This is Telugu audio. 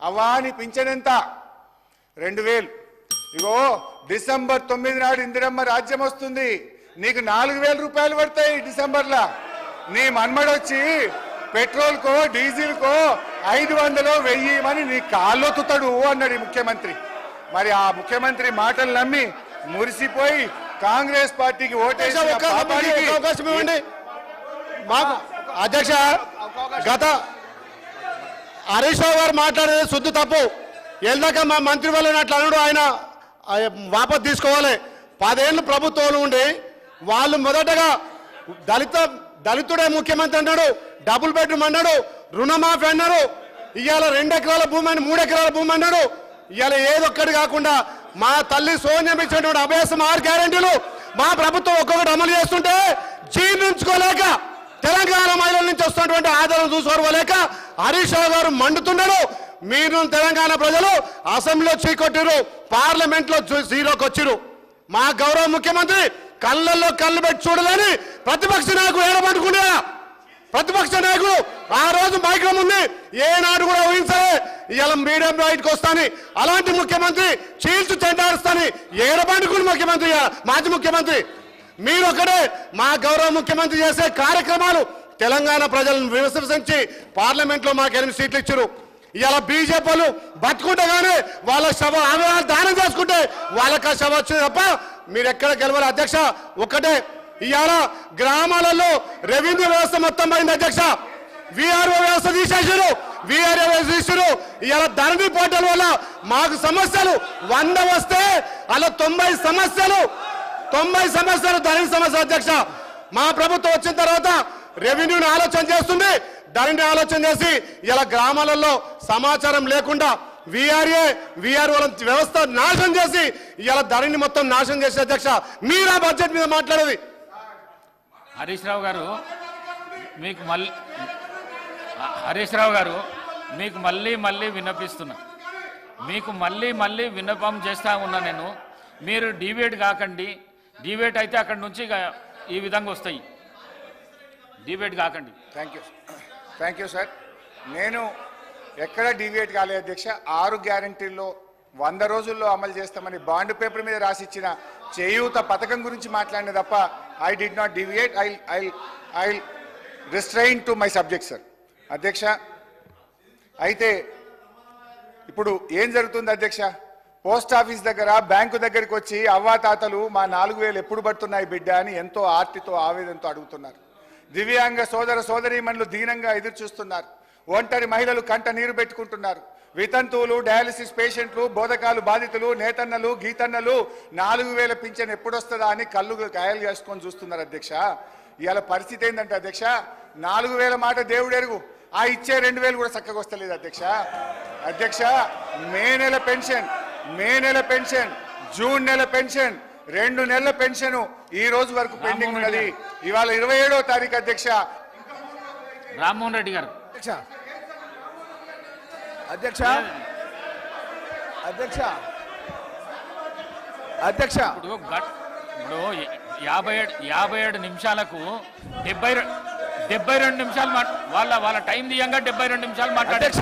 అవ్వా నీ పింఛన్ ఎంత? 2000. ఇగో డిసెంబర్ 9 నాడు ఇందిరమ్మ రాజ్యం వస్తుంది, నీకు 4000 రూపాయలు పడతాయి డిసెంబర్లో. నీ మన్మడొచ్చి పెట్రోల్కో డీజిల్కో 500 1000 నీ కాళ్ళొత్తుతాడు అన్నాడు ఈ ముఖ్యమంత్రి. మరి ఆ ముఖ్యమంత్రి మాటలు నమ్మి మురిసిపోయి కాంగ్రెస్ పార్టీకి ఓటేసి అవకాశం ఇవ్వండి మాకు. అధ్యక్ష, గత హరీష్ రావు గారు మాట్లాడేది శుద్ధి తప్పు. వెళ్ళాక మా మంత్రి వాళ్ళని అట్లా అన్నాడు, ఆయన వాపసు తీసుకోవాలి. 10 ఏళ్ళు ప్రభుత్వంలో ఉండి వాళ్ళు మొదటగా దళితుడే ముఖ్యమంత్రి అన్నాడు, డబుల్ బెడ్రూమ్ అన్నాడు, రుణమాఫీ అన్నారు. ఇవాళ 2 ఎకరాల భూమి అని 3 ఎకరాల భూమి అన్నాడు. ఇవాళ ఏదొక్కటి కాకుండా మా తల్లి సోనియా ఇచ్చినటువంటి అభ్యాసం 6 గ్యారెంటీలు మా ప్రభుత్వం ఒక్కొక్కటి అమలు చేస్తుంటే జీర్ణించుకోలేక తెలంగాణ మహిళల నుంచి వస్తున్నటువంటి ఆదరణ చూసుకోలేక హరీష్ రావు గారు మండుతున్నాడు. మీరు తెలంగాణ ప్రజలు అసెంబ్లీలో చీకొట్టిరు, పార్లమెంట్లో జీరోకి వచ్చిరు. మా గౌరవ ముఖ్యమంత్రి కళ్ళల్లో కళ్ళు పెట్టి చూడలేని ప్రతిపక్ష నాయకుడు ఏడబట్టుకునే ప్రతిపక్ష నాయకుడు ఆ రోజు మైక్రో ఉంది, ఏనాడు కూడా ఊహించలే ఇలా మీడియం బయటకు వస్తాని. అలాంటి ముఖ్యమంత్రి చీల్చు చెండాడుస్తాని ఏడబట్టుకుని ముఖ్యమంత్రి, మాజీ ముఖ్యమంత్రి మీరు ఒకటే. మా గౌరవ ముఖ్యమంత్రి చేసే కార్యక్రమాలు తెలంగాణ ప్రజలను విమర్శించి పార్లమెంట్లో మాకు 8 సీట్లు ఇచ్చారు. ఇలా బీజేపీలు బతుకుంటేగానే వాళ్ళ శవ ఆమె దానం చేసుకుంటే వాళ్ళకి ఆ శవ వచ్చింది తప్ప మీరు ఎక్కడ గెలవాలి. అధ్యక్ష ఒకటే, ఇవాళ గ్రామాలలో రెవెన్యూ వ్యవస్థ మొత్తం పోయింది అధ్యక్ష. విఆర్ఓ వ్యవస్థ తీసేసారు, విఆర్ఓ వ్యవస్థ తీసారు. ఇవాళ ధరణి పోర్టల్ వల్ల మాకు సమస్యలు 100 వస్తే అలా 90 సమస్యలు ధరణి సమస్య. అధ్యక్ష మా ప్రభుత్వం వచ్చిన తర్వాత రెవెన్యూని ఆలోచన చేస్తుంది, ధరణి ఆలోచన చేసి ఇలా గ్రామాలలో సమాచారం లేకుండా విఆర్ఓ వ్యవస్థ నాశనం చేసి ఇలా ధరణి మొత్తం నాశనం చేసి. అధ్యక్ష మీరు ఆ బడ్జెట్ మీద మాట్లాడేది. హరీష్ రావు గారు మీకు మళ్ళీ విన్నపిస్తున్నా, మీకు మళ్ళీ విన్నపం చేస్తా ఉన్నా నేను. మీరు డిబేట్ కాకండి, డిబేట్ అయితే అక్కడి నుంచి ఈ విధంగా వస్తాయి, డిబేట్ కాకండి. Thank you sir. నేను ఎక్కడ డివియేట్ కాలేదు అధ్యక్ష. 6 గ్యారంటీల్లో 100 రోజుల్లో అమలు చేస్తామని బాండ్ పేపర్ మీద రాసిచ్చిన చేయూత పథకం గురించి మాట్లాడిన తప్ప I did not deviate. I restrain to my subject sir. అధ్యక్ష అయితే ఇప్పుడు ఏం జరుగుతుంది అధ్యక్ష, పోస్ట్ ఆఫీస్ దగ్గర బ్యాంకు దగ్గరికి వచ్చి అవ్వాతాతలు మా 4000 ఎప్పుడు పడుతున్నాయి బిడ్డ అని ఎంతో ఆర్తితో ఆవేదనతో అడుగుతున్నారు. దివ్యాంగ సోదర సోదరీమణులు దీనంగా ఎదురు చూస్తున్నారు. ఒంటరి మహిళలు కంట నీరు పెట్టుకుంటున్నారు. వితంతువులు, డయాలసిస్ పేషెంట్లు, బోధకాలు బాధితులు, నేతన్నలు, గీతన్నలు 4000 పింఛన్ ఎప్పుడొస్తుందా అని కళ్ళు కాయలు చేసుకొని చూస్తున్నారు అధ్యక్ష. ఇవాళ పరిస్థితి ఏంటంటే అధ్యక్ష, 4000 మాట దేవుడు ఎరుగు, ఆ ఇచ్చే 2000 కూడా చక్కగా వస్తలేదు అధ్యక్ష. అధ్యక్ష మే నెల పెన్షన్, జూన్ నెల పెన్షన్, 2 నెలల పెన్షన్ ఈ రోజు వరకు పెండింగ్ ఉన్నది. ఇవాళ 27వ తారీఖు అధ్యక్ష. రామ్మోహన్ రెడ్డి గారు. అధ్యక్ష ఇప్పుడు 57 నిమిషాలకు 72 నిమిషాలు వాళ్ళ టైం తీయంగా 72 నిమిషాలు మాట్లాడారు.